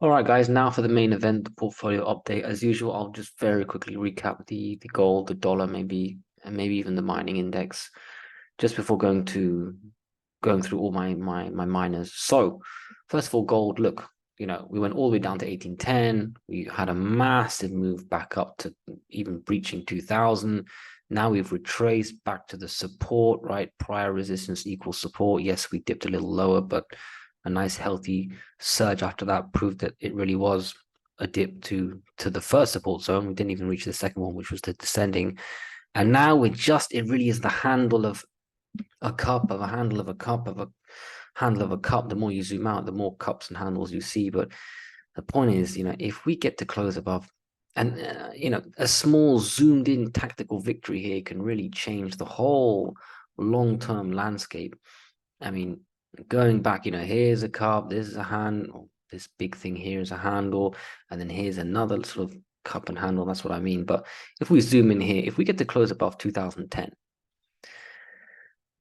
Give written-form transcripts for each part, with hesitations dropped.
All right, guys, now for the main event, the portfolio update. As usual, I'll just very quickly recap the gold, the dollar, maybe, and maybe even the mining index, just before going through all my miners. So, first of all, gold, look, we went all the way down to 1810. We had a massive move back up to even breaching 2000. Now we've retraced back to the support, right? Prior resistance equals support. Yes, we dipped a little lower, but a nice healthy surge after that proved that it really was a dip to the first support zone. We didn't even reach the second one, which was the descending. And now it really is the handle of a cup, of a handle of a cup, of a handle of a cup. The more you zoom out, the more cups and handles you see. But the point is, if we get to close above, and a small zoomed in tactical victory here can really change the whole long-term landscape. I mean, going back, here's a cup, this is a hand, this big thing here is a handle, and then here's another sort of cup and handle. That's what I mean. But if we zoom in here, if we get to close above 2010,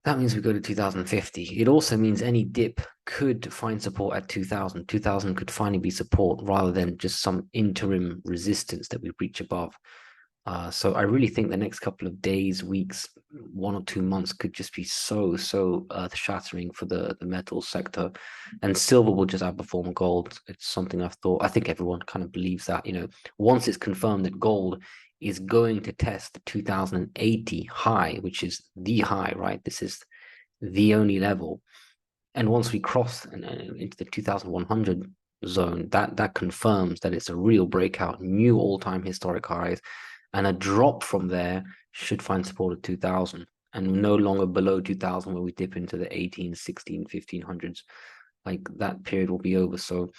that means we go to 2050. It also means any dip could find support at 2000. 2000 could finally be support rather than just some interim resistance that we reach above. So I really think the next couple of days, weeks, 1 or 2 months could just be so earth-shattering for the metal sector, and silver will just outperform gold. It's something I think everyone kind of believes that, once it's confirmed that gold is going to test the 2080 high, which is the high, right? This is the only level. And once we cross into the 2100 zone, that confirms that it's a real breakout, new all-time historic highs. And a drop from there should find support at 2000 and no longer below 2000 where we dip into the 18, 16, 1500s. Like that period will be over. So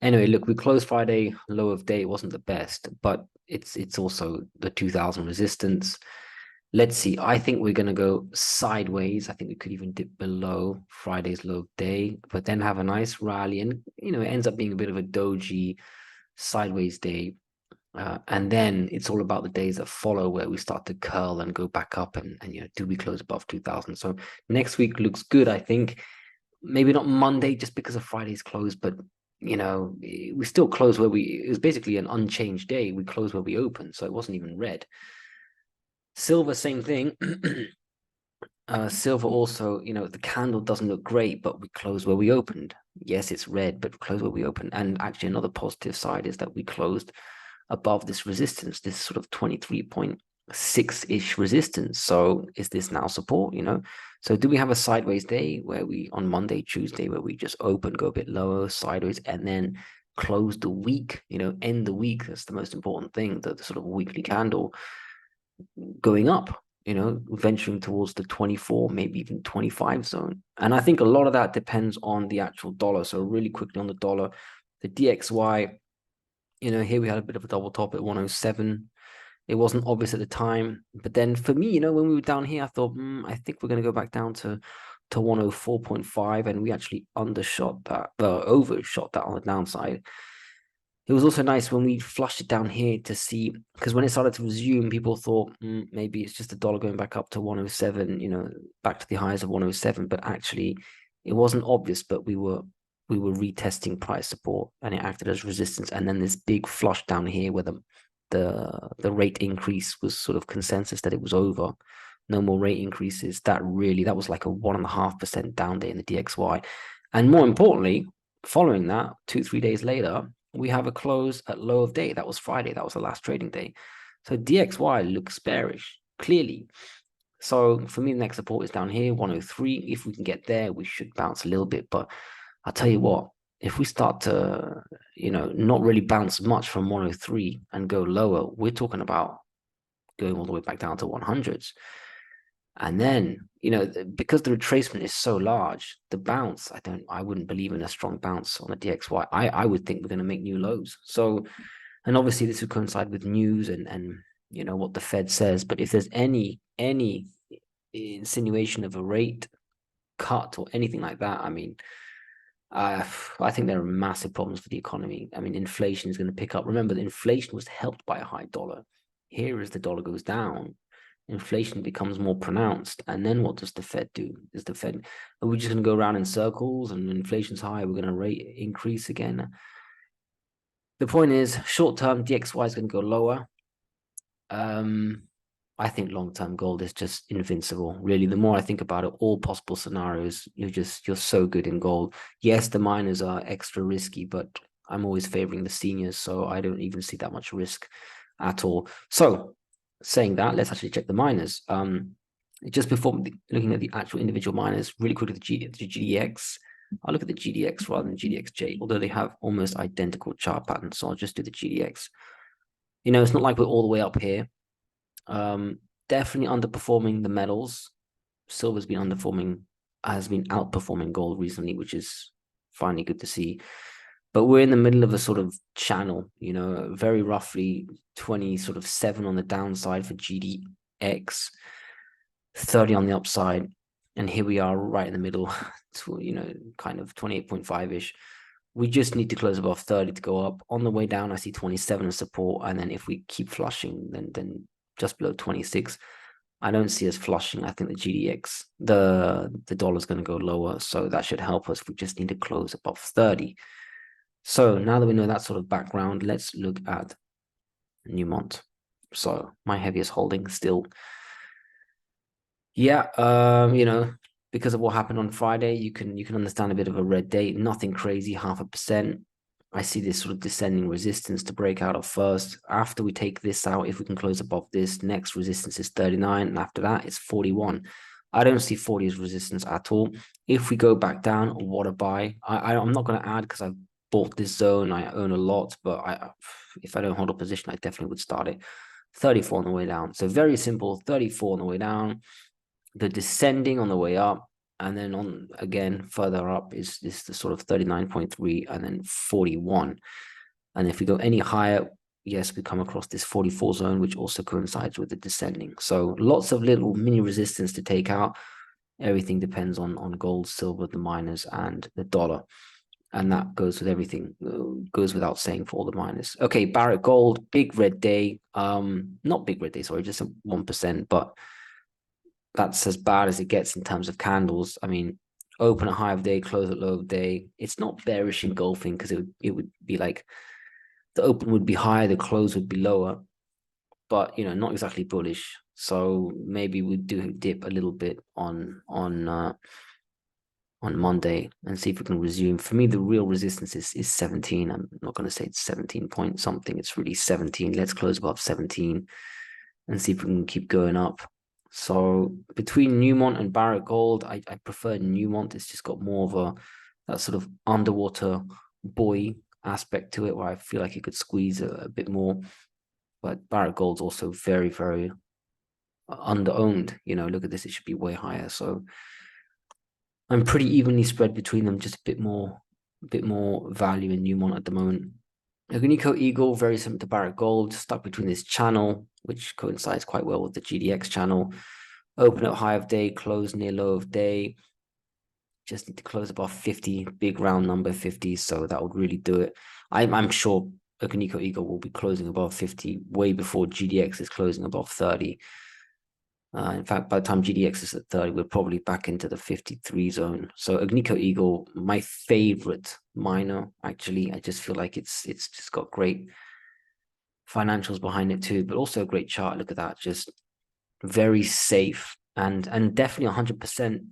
anyway, look, we closed Friday, low of day. It wasn't the best, but it's also the 2000 resistance. Let's see. I think we're going to go sideways. I think we could even dip below Friday's low of day, but then have a nice rally. And, it ends up being a bit of a doji sideways day. And then it's all about the days that follow where we start to curl and go back up and do we close above 2000? So next week looks good, I think. Maybe not Monday just because of Friday's close, but we still close where it was basically an unchanged day. We closed where we opened, so it wasn't even red. Silver, same thing. Silver also, the candle doesn't look great, but we closed where we opened. Yes, it's red, but we closed where we opened. And actually another positive side is that we closed above this resistance, this sort of 23.6-ish resistance. So is this now support, So do we have a sideways day where we, on Monday, Tuesday, where we just open, go a bit lower, sideways, and then close the week, end the week? That's the most important thing, the sort of weekly candle going up, venturing towards the 24, maybe even 25 zone. And I think a lot of that depends on the actual dollar. So really quickly on the dollar, the DXY, here we had a bit of a double top at 107. It wasn't obvious at the time, but then for me, when we were down here, I thought, I think we're going to go back down to 104.5, and we actually undershot that, overshot that on the downside. It was also nice when we flushed it down here to see, because when it started to resume, people thought maybe it's just the dollar going back up to 107, back to the highs of 107, but actually it wasn't obvious, but we were retesting price support and it acted as resistance. And then this big flush down here where the rate increase was sort of consensus that it was over, no more rate increases. That was like a 1.5% down day in the DXY. And more importantly, following that, 2-3 days later, we have a close at low of day. That was Friday. That was the last trading day. So DXY looks bearish, clearly. So for me, the next support is down here, 103. If we can get there, we should bounce a little bit. But I'll tell you what, if we start to, not really bounce much from 103 and go lower, we're talking about going all the way back down to 100s. And then, because the retracement is so large, the bounce, I wouldn't believe in a strong bounce on the DXY. I would think we're going to make new lows. So, and obviously this would coincide with news and what the Fed says. But if there's any insinuation of a rate cut or anything like that, I think there are massive problems for the economy. Inflation is going to pick up. Remember, the inflation was helped by a high dollar. Here, as the dollar goes down, inflation becomes more pronounced. And then what does the Fed do? Are we just going to go around in circles and inflation's high, we're going to rate increase again? The point is, short term, DXY is going to go lower. I think long-term gold is just invincible. Really, the more I think about it, all possible scenarios, you're so good in gold. Yes, the miners are extra risky, but I'm always favoring the seniors, so I don't even see that much risk at all. So, saying that, let's actually check the miners. Just before looking at the actual individual miners, really quickly the GDX. I'll look at the GDX rather than GDXJ, although they have almost identical chart patterns. So I'll just do the GDX. You know, it's not like we're all the way up here. Definitely underperforming the metals. Silver's been has been outperforming gold recently, which is finally good to see. But we're in the middle of a sort of channel, you know, very roughly 7 on the downside for GDX, 30 on the upside. And here we are right in the middle, to, you know, kind of 28.5-ish. We just need to close above 30 to go up. On the way down, I see 27 as support. And then if we keep flushing, then just below 26. I don't see us flushing. I think the GDX, the dollar's going to go lower. So that should help us. We just need to close above 30. So now that we know that sort of background, let's look at Newmont. So my heaviest holding still. Yeah, you know, because of what happened on Friday, you can understand a bit of a red day. Nothing crazy, 0.5%. I see this sort of descending resistance to break out of first. After we take this out, if we can close above this, next resistance is 39, and after that, it's 41. I don't see 40 as resistance at all. If we go back down, what a buy. I'm not going to add because I've bought this zone. I own a lot, but if I don't hold a position, I definitely would start it. 34 on the way down. So very simple, 34 on the way down. The descending on the way up, and then on again further up is the sort of 39.3 and then 41. And if we go any higher, yes, we come across this 44 zone, which also coincides with the descending. So lots of little mini resistance to take out. Everything depends on gold, silver, the miners, and the dollar. And that goes with everything, goes without saying for all the miners. Okay, Barrick Gold, big red day. Not big red day, sorry, just a 1%, but that's as bad as it gets in terms of candles. I mean, open at high of day, close at low of day. It's not bearish engulfing because it would be like the open would be higher, the close would be lower, but you know, not exactly bullish. So maybe we do dip a little bit on Monday and see if we can resume. For me, the real resistance is 17. I'm not going to say it's 17 point something. It's really 17. Let's close above 17 and see if we can keep going up. So between Newmont and Barrick Gold, I prefer Newmont. It's just got more of that sort of underwater buoy aspect to it where I feel like it could squeeze a bit more. But Barrick Gold's also very, very under-owned. You know, look at this, it should be way higher. So I'm pretty evenly spread between them, just a bit more value in Newmont at the moment. Agnico-Eagle, very similar to Barrick Gold, stuck between this channel, which coincides quite well with the GDX channel. Open at high of day, close near low of day. Just need to close above 50, big round number 50, so that would really do it. I'm sure Agnico-Eagle will be closing above 50 way before GDX is closing above 30. In fact, by the time GDX is at 30, we're probably back into the 53 zone. So Agnico-Eagle, my favorite miner, actually. I just feel like it's just got great financials behind it too, but also a great chart. Look at that, just very safe and definitely 100%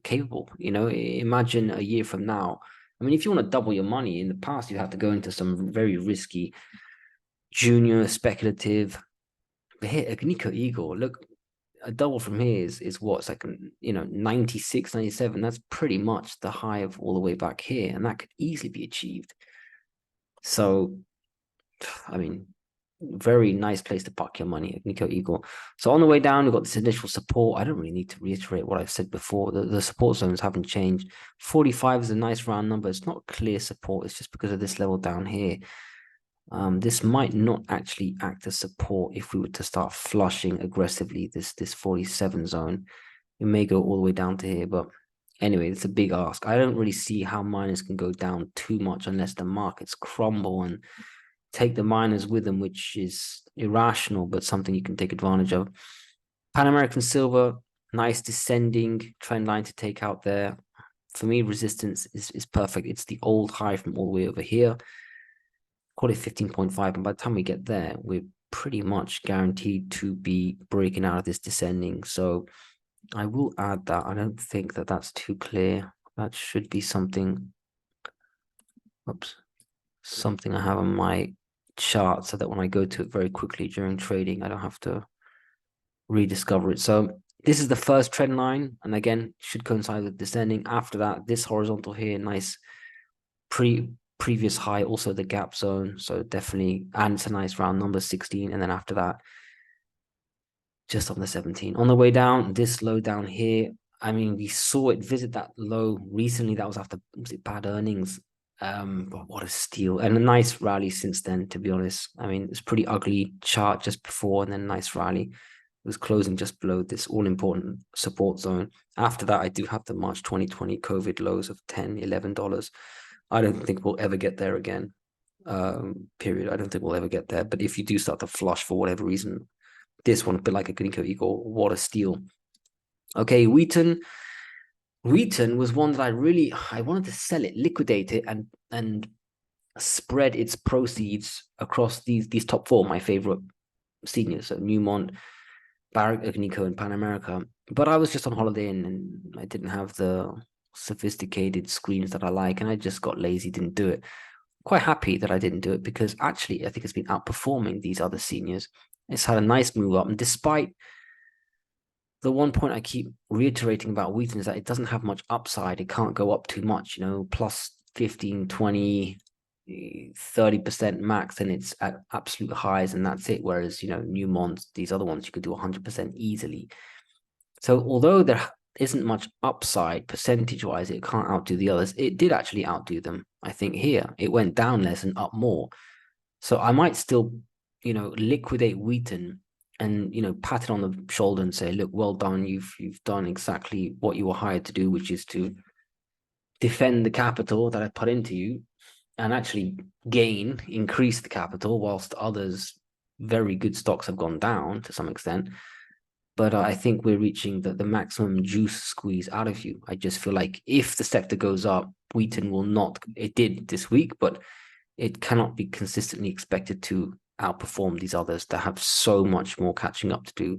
capable. You know, imagine a year from now. I mean, if you want to double your money, in the past, you have to go into some very risky junior speculative. But here, Agnico-Eagle, look, a double from here is what's like, you know, 96, 97. That's pretty much the high of all the way back here, and that could easily be achieved. So, I mean, very nice place to park your money, Agnico-Eagle. So on the way down, we've got this initial support. I don't really need to reiterate what I've said before. The support zones haven't changed. 45 is a nice round number. It's not clear support. It's just because of this level down here. This might not actually act as support if we were to start flushing aggressively this 47 zone. It may go all the way down to here, but anyway, it's a big ask. I don't really see how miners can go down too much unless the markets crumble and take the miners with them, which is irrational, but something you can take advantage of. Pan American Silver, nice descending trend line to take out there. For me, resistance is perfect. It's the old high from all the way over here. call it 15.5. And by the time we get there, we're pretty much guaranteed to be breaking out of this descending. So I will add that. I don't think that that's too clear. That should be something, oops, something I have on my chart so that when I go to it very quickly during trading, I don't have to rediscover it. So this is the first trend line, and again, should coincide with descending. After that, this horizontal here, nice previous high, also the gap zone. So definitely, and it's a nice round number 16. And then after that, just on the 17. On the way down, this low down here, I mean, we saw it visit that low recently. That was after, was it bad earnings? But what a steal, and a nice rally since then, to be honest. I mean, it's pretty ugly chart just before, and then nice rally. It was closing just below this all-important support zone. After that, I do have the March 2020 COVID lows of $10, $11. I don't think we'll ever get there again. Period. I don't think we'll ever get there. But if you do start to flush for whatever reason, this one, a bit like a Agnico-Eagle, what a steal. Okay, Wheaton. Wheaton was one that I wanted to sell it, liquidate it, and spread its proceeds across these top four, my favorite seniors, so Newmont, Barrick, Agnico, and Pan America. But I was just on holiday and I didn't have the sophisticated screens that I like, and I just got lazy, didn't do it. Quite happy that I didn't do it, because actually I think it's been outperforming these other seniors. It's had a nice move up, and despite the one point I keep reiterating about Wheaton is that it doesn't have much upside. It can't go up too much, plus 15, 20, 30% max, and it's at absolute highs, and that's it. Whereas, Newmont, these other ones, you could do 100% easily. So although there isn't much upside percentage-wise, it can't outdo the others. It did actually outdo them, I think, here. It went down less and up more. So I might still, liquidate Wheaton and, pat it on the shoulder and say, look, well done. You've done exactly what you were hired to do, which is to defend the capital that I put into you and actually increase the capital, whilst others, very good stocks, have gone down to some extent. But I think we're reaching the maximum juice squeeze out of you. I just feel like if the sector goes up, Wheaton will not. It did this week, but it cannot be consistently expected to outperform these others that have so much more catching up to do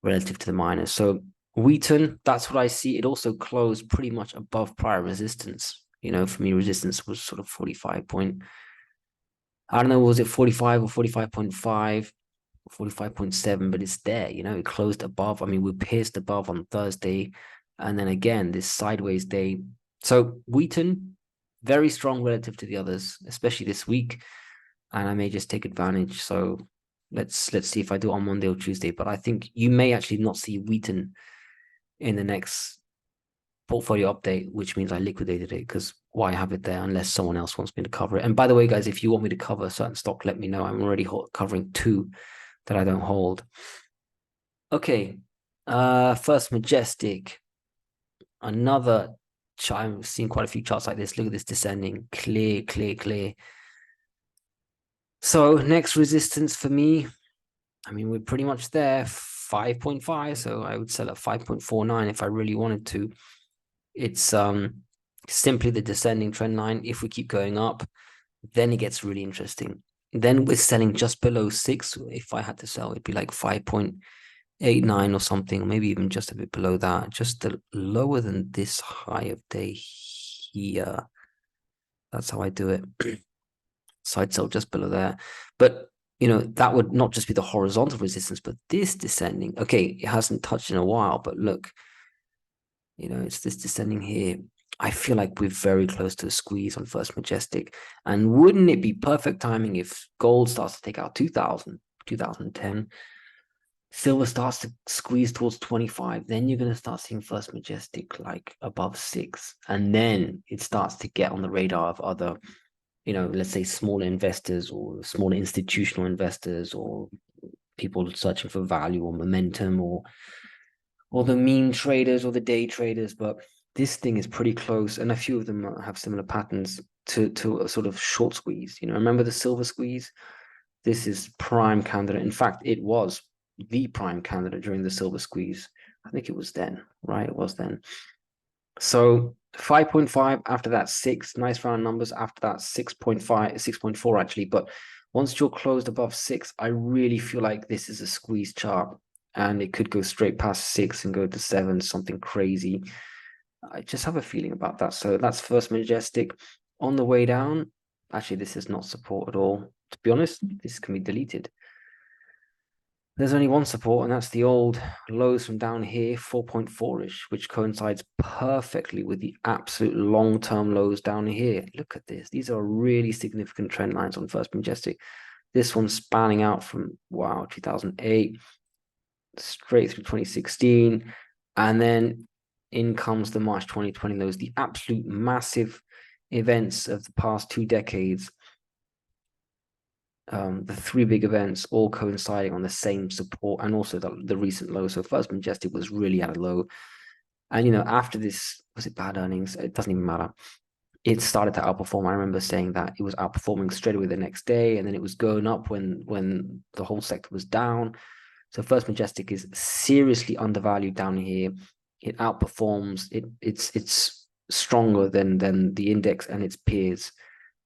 relative to the miners. So Wheaton, that's what I see. It also closed pretty much above prior resistance. For me, resistance was sort of 45 point. I don't know, was it 45 or 45.5? 45.7, but it's there, it closed above. I mean, we pierced above on Thursday, and then again this sideways day. So Wheaton, very strong relative to the others, especially this week, and I may just take advantage. So let's see if I do it on Monday or Tuesday. But I think you may actually not see Wheaton in the next portfolio update, which means I liquidated it, because why have it there unless someone else wants me to cover it? And by the way, guys, if you want me to cover a certain stock, let me know. I'm already covering two that I don't hold. Okay, first Majestic. Another chart. I've seen quite a few charts like this. Look at this descending, clear. So next resistance for me, I mean, we're pretty much there, 5.5. So I would sell at 5.49 if I really wanted to. It's simply the descending trend line. If we keep going up, then it gets really interesting. Then we're selling just below 6. If I had to sell, it'd be like 5.89 or something, or maybe even just a bit below that, just lower than this high of day here. That's how I do it. So I'd sell just below there. But, that would not just be the horizontal resistance, but this descending. Okay, it hasn't touched in a while, but look, it's this descending here. I feel like we're very close to a squeeze on First Majestic. And wouldn't it be perfect timing if gold starts to take out 2000, 2010, silver starts to squeeze towards 25, then you're going to start seeing First Majestic like above 6. And then it starts to get on the radar of other, let's say smaller investors or smaller institutional investors or people searching for value or momentum or the meme traders or the day traders. But this thing is pretty close, and a few of them have similar patterns to a sort of short squeeze. Remember the silver squeeze? This is prime candidate. In fact, it was the prime candidate during the silver squeeze. I think it was then, right? It was then. So 5.5, after that 6, nice round numbers. After that 6.5, 6.4 actually. But once you're closed above 6, I really feel like this is a squeeze chart, and it could go straight past 6 and go to 7, something crazy. I just have a feeling about that. So that's First Majestic. On the way down, actually, this is not support at all. To be honest, this can be deleted. There's only one support, and that's the old lows from down here, 4.4-ish, which coincides perfectly with the absolute long-term lows down here. Look at this. These are really significant trend lines on First Majestic. This one's spanning out from, wow, 2008, straight through 2016. And then in comes the March 2020 lows, the absolute massive events of the past 2 decades. The 3 big events all coinciding on the same support, and also the recent low. So First Majestic was really at a low, and after this, was it bad earnings? It doesn't even matter. It started to outperform. I remember saying that it was outperforming straight away the next day, and then it was going up when the whole sector was down. So First Majestic is seriously undervalued down here. It outperforms. It's stronger than the index and its peers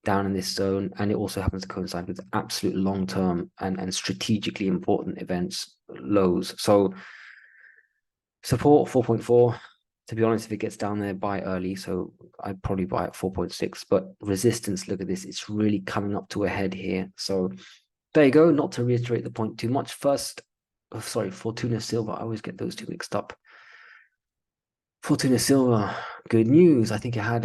down in this zone, and it also happens to coincide with absolute long-term and strategically important events lows. So support 4.4. To be honest, if it gets down there, buy early. So I'd probably buy at 4.6. But resistance, look at this, it's really coming up to a head here. So there you go. Not to reiterate the point too much. First, Fortuna Silver. I always get those two mixed up. Fortuna Silver, good news. I think it had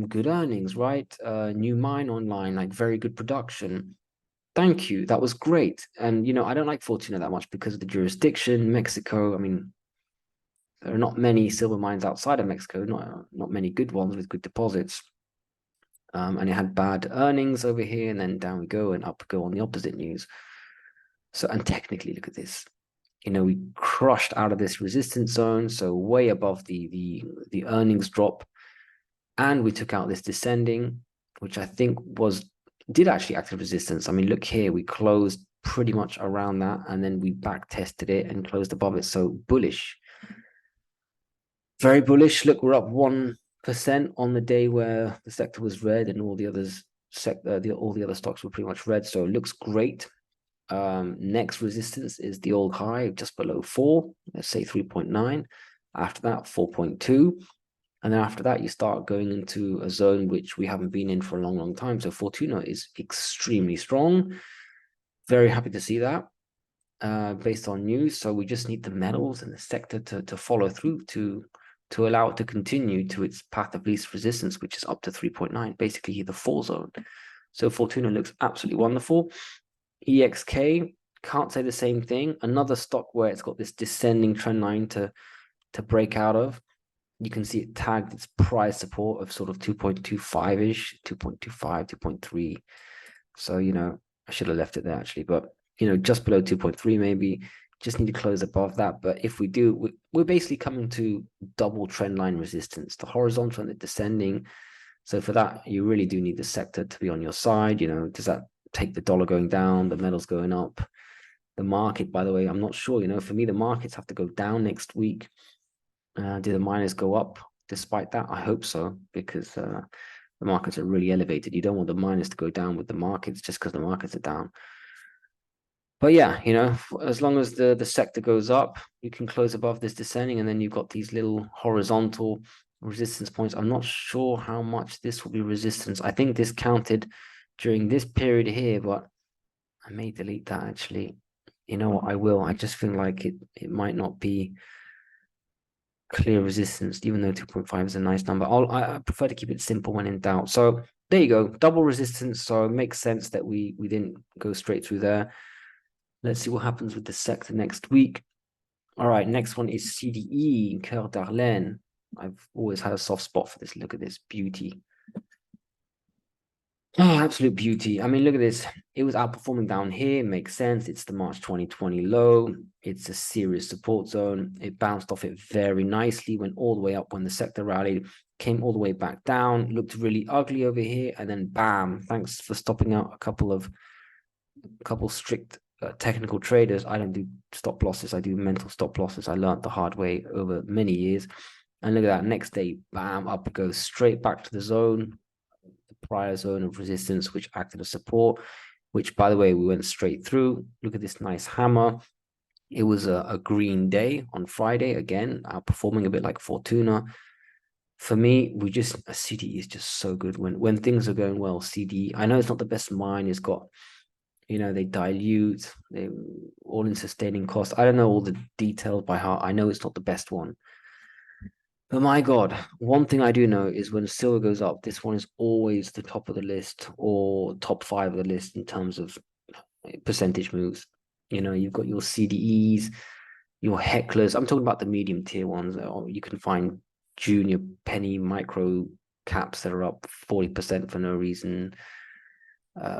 good earnings, right? New mine online, like very good production. Thank you. That was great. And I don't like Fortuna that much because of the jurisdiction, Mexico. I mean, there are not many silver mines outside of Mexico, not many good ones with good deposits. And it had bad earnings over here, and then down we go and up we go on the opposite news. So, and technically, look at this. We crushed out of this resistance zone, so way above the earnings drop, and we took out this descending, which I think did actually act as resistance. I mean, look here, we closed pretty much around that, and then we back tested it and closed above it. So bullish, very bullish. Look, we're up 1% on the day where the sector was red, and all the others all the other stocks were pretty much red. So it looks great. Next resistance is the old high just below 4, let's say 3.9. After that, 4.2. And then after that, you start going into a zone which we haven't been in for a long time. So Fortuna is extremely strong. Very happy to see that based on news. So we just need the metals and the sector to follow through to allow it to continue to its path of least resistance, which is up to 3.9, basically the 4 zone. So Fortuna looks absolutely wonderful. EXK, can't say the same thing. Another stock where it's got this descending trend line to break out of. You can see it tagged its price support of sort of 2.25-ish, 2.25, 2.3. So, I should have left it there actually, but, just below 2.3 maybe. Just need to close above that. But if we do, we're basically coming to double trend line resistance, the horizontal and the descending. So for that, you really do need the sector to be on your side. Does that take the dollar going down, the metals going up? The market, by the way, I'm not sure. For me, the markets have to go down next week. Do the miners go up despite that? I hope so, because the markets are really elevated. You don't want the miners to go down with the markets just because the markets are down. But yeah, as long as the sector goes up, you can close above this descending, and then you've got these little horizontal resistance points. I'm not sure how much this will be resistance. I think this counted during this period here, but I may delete that actually. You know what? I will. I just feel like it might not be clear resistance, even though 2.5 is a nice number. I prefer to keep it simple when in doubt. So there you go, double resistance. So it makes sense that we didn't go straight through there. Let's see what happens with the sector next week. All right, next one is CDE, Coeur d'Alene. I've always had a soft spot for this. Look at this beauty. Oh, absolute beauty. I mean, look at this. It was outperforming down here. Makes sense. It's the March 2020 low. It's a serious support zone. It bounced off it very nicely, went all the way up when the sector rallied, came all the way back down, looked really ugly over here, and then bam, thanks for stopping out a couple strict technical traders. I don't do stop losses. I do mental stop losses. I learned the hard way over many years. And look at that, next day, bam, up it goes straight back to the zone, the prior zone of resistance, which acted as support, which, by the way, we went straight through. Look at this nice hammer. It was a green day on Friday, again, outperforming a bit like Fortuna. For me, CDE is just so good. When things are going well, CDE, I know it's not the best mine. It's got, they dilute, they all in sustaining costs. I don't know all the details by heart. I know it's not the best one. But my God, one thing I do know is when silver goes up, this one is always the top of the list or top 5 of the list in terms of percentage moves. You've got your CDEs, your Heclas. I'm talking about the medium tier ones. You can find junior penny micro caps that are up 40% for no reason,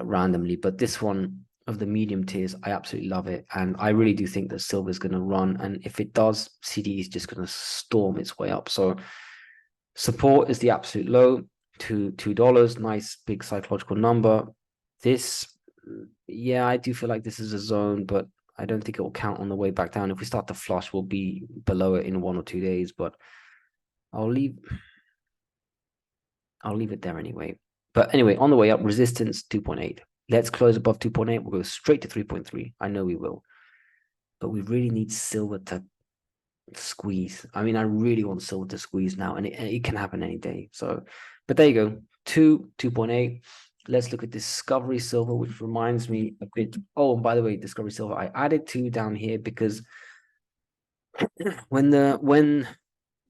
randomly. But this one of the medium tiers, I absolutely love it. And I really do think that silver is going to run. And if it does, CD is just going to storm its way up. So support is the absolute low to $2. Nice big psychological number. This, yeah, I do feel like this is a zone, but I don't think it will count on the way back down. If we start to flush, we'll be below it in 1 or 2 days, but I'll leave it there anyway. But anyway, on the way up, resistance 2.8. Let's close above 2.8. We'll go straight to 3.3. I know we will. But we really need silver to squeeze. I mean, I really want silver to squeeze now, and it can happen any day. So, but there you go. 2.8. Let's look at Discovery Silver, which reminds me a bit. Oh, and by the way, Discovery Silver, I added 2 down here because when the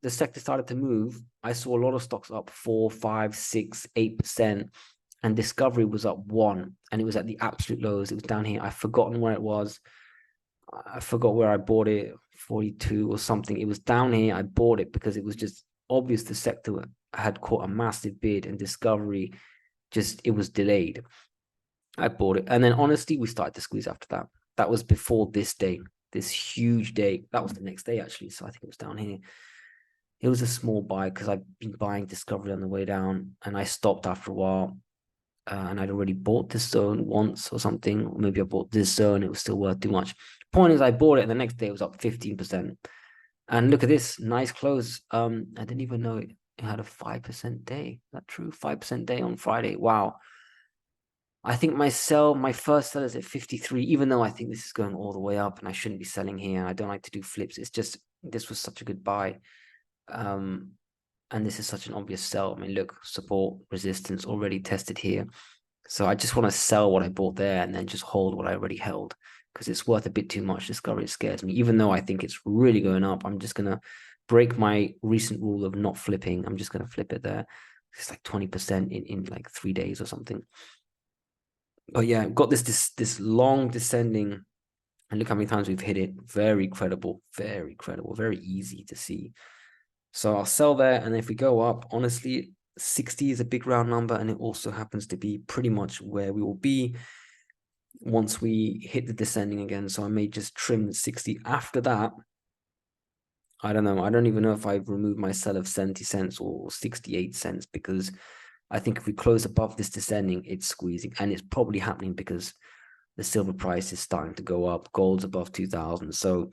sector started to move, I saw a lot of stocks up 4, 5, 6, 8%, and Discovery was up 1, and it was at the absolute lows. It was down here. I've forgotten where it was. I forgot where I bought it, 42 or something. It was down here. I bought it because it was just obvious the sector had caught a massive bid, and Discovery it was delayed. I bought it, and then honestly, we started to squeeze after that. That was before this day, this huge day. That was the next day actually. So I think it was down here. It was a small buy because I've been buying Discovery on the way down, and I stopped after a while. And I'd already bought this zone once or something, or maybe I bought this zone. It was still worth too much. Point is, I bought it, and the next day it was up 15%. And look at this nice close. I didn't even know it had a 5% day. Is that true? 5% day on Friday. Wow. I think my first sell is at 53, even though I think this is going all the way up and I shouldn't be selling here. I don't like to do flips. It's just, this was such a good buy. And this is such an obvious sell. I mean, look, support, resistance already tested here. So I just want to sell what I bought there and then just hold what I already held because it's worth a bit too much. Discovery scares me. Even though I think it's really going up, I'm just going to break my recent rule of not flipping. I'm just going to flip it there. It's like 20% in like 3 days or something. But yeah, got this long descending, and look how many times we've hit it. Very credible, very easy to see. So I'll sell there, and if we go up, honestly, 60 is a big round number, and it also happens to be pretty much where we will be once we hit the descending again. So I may just trim 60 after that. I don't know. I don't even know if I've removed my sell of 70 cents or 68 cents, because I think if we close above this descending, it's squeezing, and it's probably happening because the silver price is starting to go up. Gold's above 2,000. So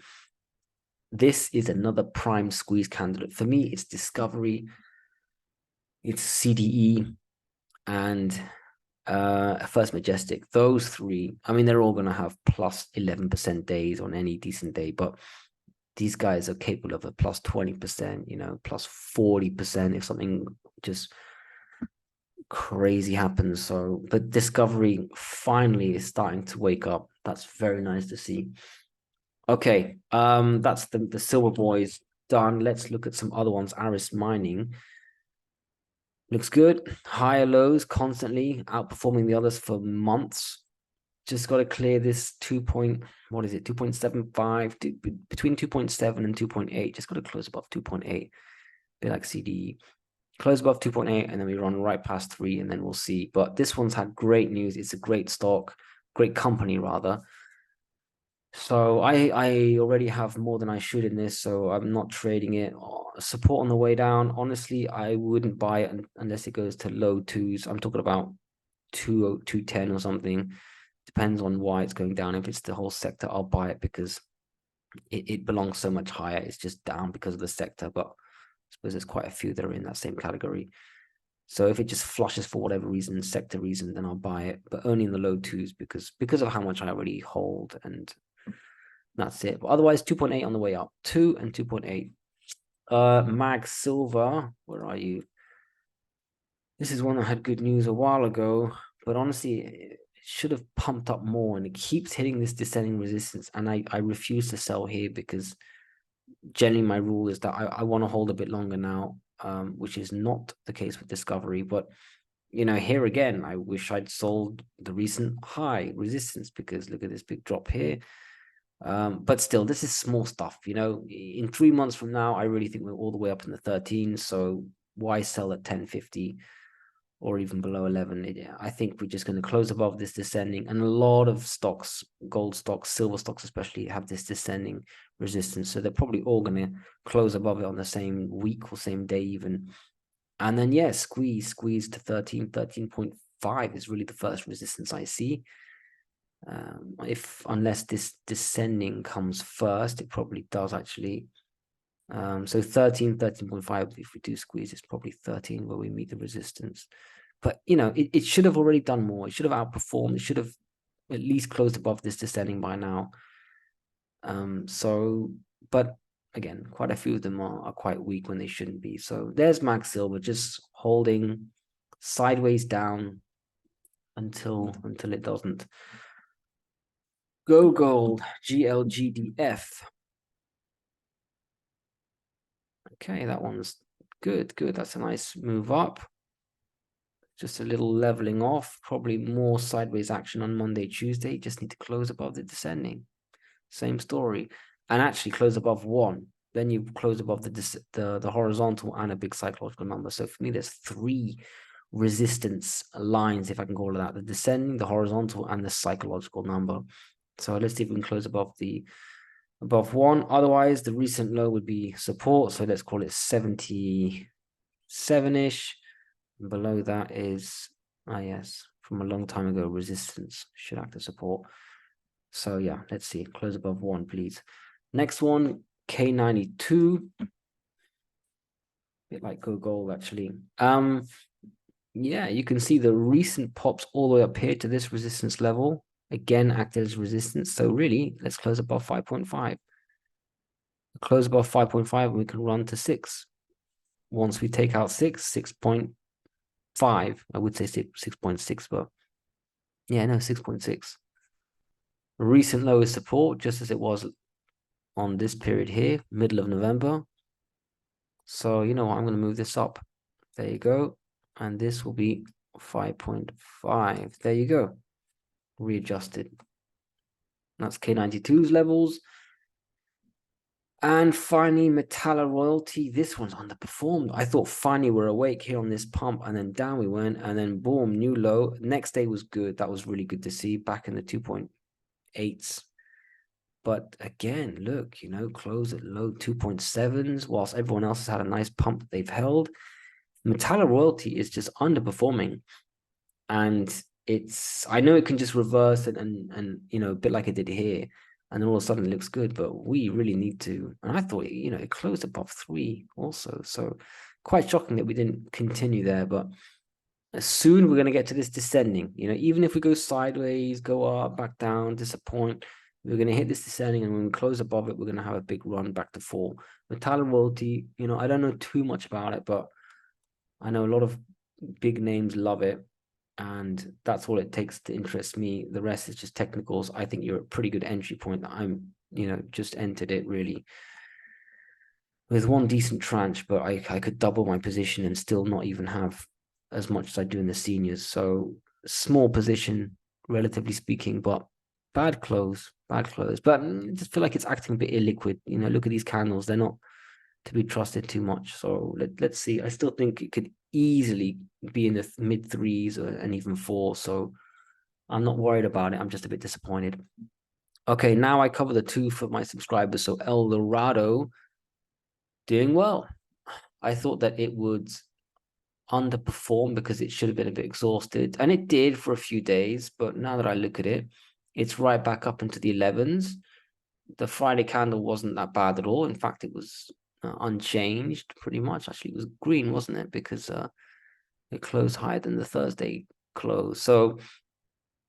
this is another prime squeeze candidate. For me, it's Discovery, it's CDE, and First Majestic. Those 3, I mean, they're all going to have plus 11% days on any decent day, but these guys are capable of a plus 20%, plus 40% if something just crazy happens. So, but Discovery finally is starting to wake up. That's very nice to see. Okay, that's the silver boys done. Let's look at some other ones. Aris Mining looks good. Higher lows constantly outperforming the others for months. Just got to clear this 2.75, between 2.7 and 2.8. Just got to close above 2.8. Be like CDE. Close above 2.8, and then we run right past 3, and then we'll see. But this one's had great news. It's a great stock, great company rather. So I already have more than I should in this, so I'm not trading it. Support on the way down. Honestly, I wouldn't buy it unless it goes to low 2s. I'm talking about 210 or something. Depends on why it's going down. If it's the whole sector, I'll buy it because it belongs so much higher. It's just down because of the sector. But suppose there's quite a few that are in that same category. So if it just flushes for whatever reason, sector reason, then I'll buy it, but only in the low twos because of how much I already hold, and that's it. But otherwise, 2.8 on the way up, 2 and 2.8. Mag Silver, where are you? This is one that had good news a while ago, but honestly, it should have pumped up more, and it keeps hitting this descending resistance. And I refuse to sell here because generally my rule is that I want to hold a bit longer now, which is not the case with Discovery. But you know, here again, I wish I'd sold the recent high resistance, because look at this big drop here. But still, this is small stuff. You know, in 3 months from now, I really think we're all the way up in the 13. So why sell at 10.50 or even below 11? I think we're just going to close above this descending, and a lot of stocks, gold stocks, silver stocks especially, have this descending resistance. So they're probably all going to close above it on the same week or same day even. And then, yeah, squeeze to 13.5 is really the first resistance I see. Unless this descending comes first, it probably does actually. So 13.5, if we do squeeze, it's probably 13 where we meet the resistance. But, you know, it should have already done more. It should have outperformed. It should have at least closed above this descending by now. But again, quite a few of them are quite weak when they shouldn't be. So there's Mag Silver just holding sideways down until it doesn't. Gogold, GLGDF. Okay, that one's good. That's a nice move up. Just a little leveling off. Probably more sideways action on Monday, Tuesday. Just need to close above the descending. Same story. And actually close above 1. Then you close above the horizontal and a big psychological number. So for me, there's 3 resistance lines, if I can call it that: the descending, the horizontal, and the psychological number. So let's see if we can close above 1. Otherwise, the recent low would be support. So let's call it 77-ish. Below that is, yes, from a long time ago, resistance should act as support. So yeah, let's see. Close above 1, please. Next one, K92. A bit like Gogold, actually. Yeah, you can see the recent pops all the way up here to this resistance level. Again, acted as resistance. So really, let's close above 5.5. Close above 5.5, and we can run to 6. Once we take out 6.5, I would say 6.6, but yeah, no, 6.6. Recent low is support, just as it was on this period here, middle of November. So you know what, I'm going to move this up. There you go. And this will be 5.5. There you go. Readjusted. That's K92's levels. And finally, Metalla royalty. This one's underperformed. I thought finally we're awake here on this pump, and then down we went, and then boom, new low. Next day was good. That was really good to see, back in the 2.8s. But again, look, you know, close at low 2.7s, whilst everyone else has had a nice pump that they've held. Metalla royalty is just underperforming, and I know it can just reverse and you know, a bit like it did here, and then all of a sudden it looks good, but we really need to. And I thought, you know, it closed above 3 also, so quite shocking that we didn't continue there. But soon we're going to get to this descending. You know, even if we go sideways, go up, back down, disappoint, we're going to hit this descending, and when we close above it, we're going to have a big run back to 4. Metalla royalty, you know, I don't know too much about it, but I know a lot of big names love it, and that's all it takes to interest me. The rest is just technicals. I think you're a pretty good entry point. I'm, you know, just entered it really with one decent tranche, but I could double my position and still not even have as much as I do in the seniors. So small position, relatively speaking, but bad close. But I just feel like it's acting a bit illiquid. You know, look at these candles. They're not to be trusted too much. So let's see. I still think it could easily be in the mid 3s and even 4. So I'm not worried about it. I'm just a bit disappointed. Okay, now I cover the 2 for my subscribers. So Eldorado doing well. I thought that it would underperform because it should have been a bit exhausted, and it did for a few days. But now that I look at it, it's right back up into the 11s. The Friday candle wasn't that bad at all. In fact, it was unchanged pretty much. Actually, it was green, wasn't it? Because it closed higher than the Thursday close. So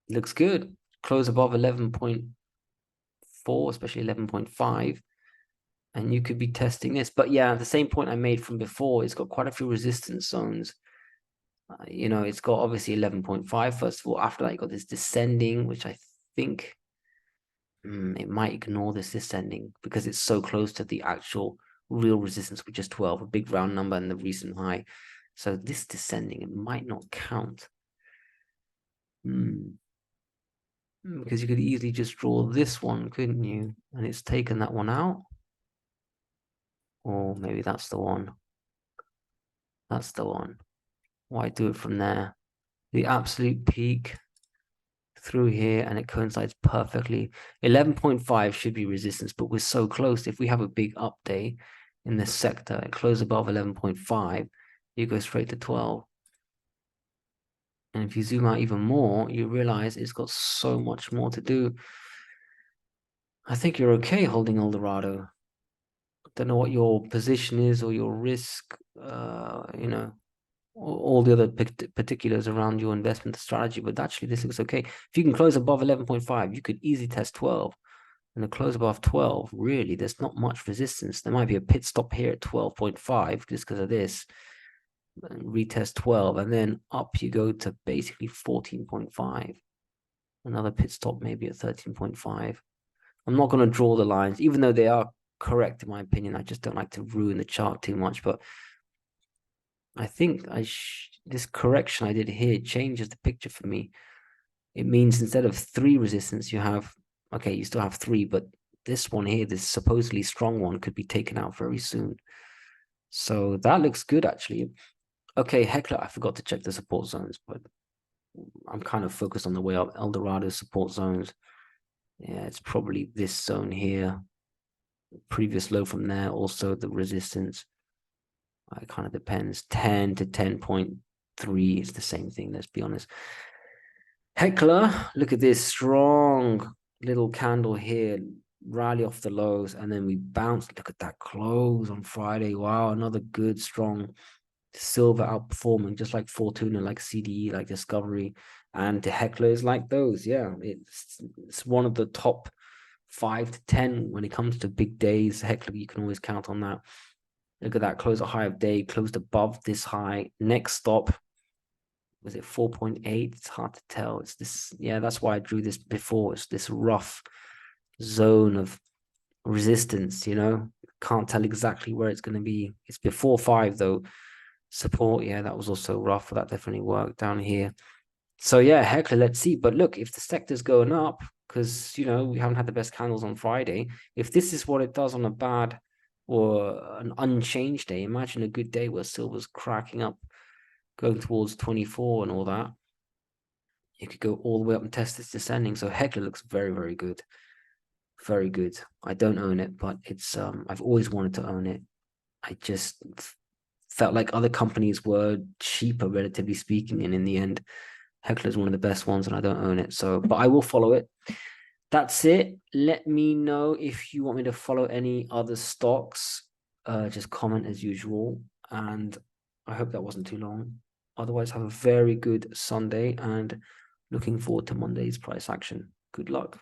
looks good. Close above 11.4, especially 11.5. And you could be testing this. But yeah, the same point I made from before, it's got quite a few resistance zones. You know, it's got obviously 11.5 first of all. After that, you got this descending, which I think it might ignore this descending because it's so close to the actual real resistance, which is 12, a big round number and the recent high. So this descending, it might not count. Because you could easily just draw this one, couldn't you? And it's taken that one out. Or maybe that's the one. That's the one. Why do it from there? The absolute peak through here, and it coincides perfectly. 11.5 should be resistance, but we're so close. If we have a big up day in this sector, it closes above 11.5, you go straight to 12. And if you zoom out even more, you realize it's got so much more to do. I think you're okay holding Eldorado. Don't know what your position is or your risk, you know, all the other particulars around your investment strategy, but actually this looks okay. If you can close above 11.5, you could easily test 12. And a close above 12, really, there's not much resistance. There might be a pit stop here at 12.5 just because of this. Retest 12, and then up you go to basically 14.5. Another pit stop maybe at 13.5. I'm not going to draw the lines, even though they are correct in my opinion. I just don't like to ruin the chart too much, but I think this correction I did here changes the picture for me. It means instead of 3 resistance, you have, okay, you still have 3, but this one here, this supposedly strong one, could be taken out very soon. So that looks good, actually. Okay, Hecla, I forgot to check the support zones, but I'm kind of focused on the way up. Eldorado support zones. Yeah, it's probably this zone here. Previous low from there, also the resistance. It kind of depends. 10 to 10.3 is the same thing, let's be honest. Hecla, look at this strong little candle here, rally off the lows, and then we bounce. Look at that close on Friday. Wow, another good, strong silver outperforming, just like Fortuna, like CDE, like Discovery, and the Hecla is like those. Yeah, it's one of the top 5 to 10 when it comes to big days. Hecla, you can always count on that. Look at that, close a high of day, closed above this high. Next stop, was it 4.8? It's hard to tell. It's this, yeah, that's why I drew this before. It's this rough zone of resistance, you know. Can't tell exactly where it's going to be. It's before 5 though. Support, yeah, that was also rough. That definitely worked down here. So yeah, Hecla, let's see. But look, if the sector's going up, because, you know, we haven't had the best candles on Friday. If this is what it does on a bad or an unchanged day, imagine a good day where silver's cracking up, going towards 24 and all that. You could go all the way up and test this descending. So Hecla looks very, very good. Very good. I don't own it, but it's I've always wanted to own it. I just felt like other companies were cheaper, relatively speaking, and in the end, Hecla is one of the best ones, and I don't own it. So, but I will follow it. That's it. Let me know if you want me to follow any other stocks. Just comment as usual, and I hope that wasn't too long. Otherwise, have a very good Sunday, and looking forward to Monday's price action. Good luck.